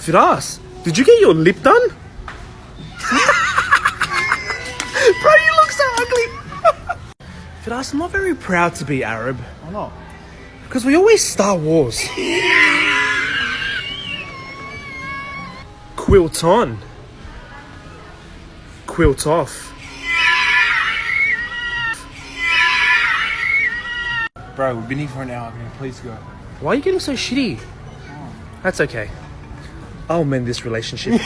Firas, did you get your lip done? Bro, you look so ugly. Firas, I'm not very proud to be Arab. Why not? Because we always Star Wars. Quilt on. Quilt off. Bro, we've been here for an hour. Can you please go? Why are you getting so shitty? That's okay. I'll mend this relationship.